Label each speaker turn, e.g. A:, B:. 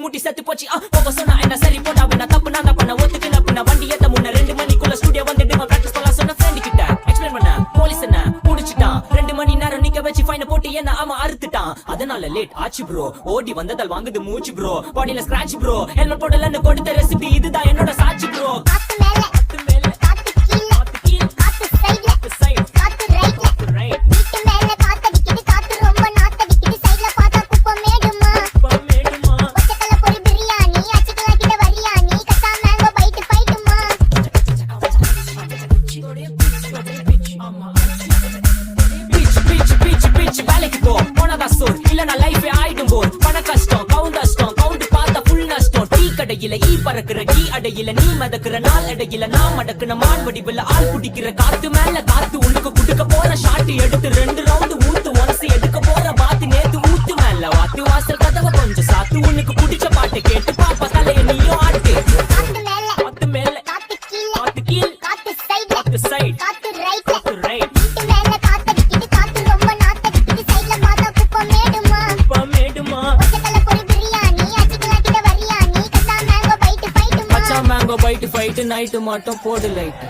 A: முட்டி செத்து போச்சு போக சொன்னா என்ன சரி போட்டா நான் தப்பு நான் தான் பண்ண ஒத்துக்கு நான் பண்ண வண்டி ஏத்த முன்ன 2 மணிக்குள்ள ஸ்டுடியோ வந்துட்டு பிராக்டிஸ் பண்ணலாம் சொன்ன ஃப்ரெண்ட் கிட்ட எக்ஸ்பிளைன் பண்ண போலீஸ் என்ன முடிச்சிட்டான் 2 மணி நேரம் நிக்க வச்சு ஃபைன போட்டு என்ன அவன் அறுத்துட்டான் அதனால லேட் ஆச்சு ப்ரோ ஓடி வந்ததால் வாங்குது மூச்சு ப்ரோ பாடியில ஸ்கிராட்ச் ப்ரோ ஹெல்மெட் போடலன்னு கொடுத்த ரெசிபி இதுதான் என்னோட சாட்சி ப்ரோ வேலைக்கு போ போனதான் சோர் இல்லனா லைஃபே ஆயிடும் போர் பண கஷ்டம் கவுண்ட் பார்த்தா ஃபுல் நஷ்டம் டீ கடையில ஈ பறக்குற கீ அடையில நீ மதக்குற நாள் அடையில நான் மடக்குன மான் வடிவுல ஆள் குடிக்கிற காத்து மேல காத்து உனக்கு குடுக்க போற ஷாட் எடுத்து 2 ரவுண்ட் ஊத்து ஒன்ஸ் எடுக்க போற பாத்து நேத்து ஊத்து மேல வாத்து வாசல் கதவை கொஞ்சம் சாத்து உனக்கு பிடிச்ச பாட்டு கேட்டு பாப்பா தலைய நீயும் ஆட்டு காத்து மேல காத்து கீழ் காத்து சைடு காத்து right mango byte fight night மட்டும் போடு லைட்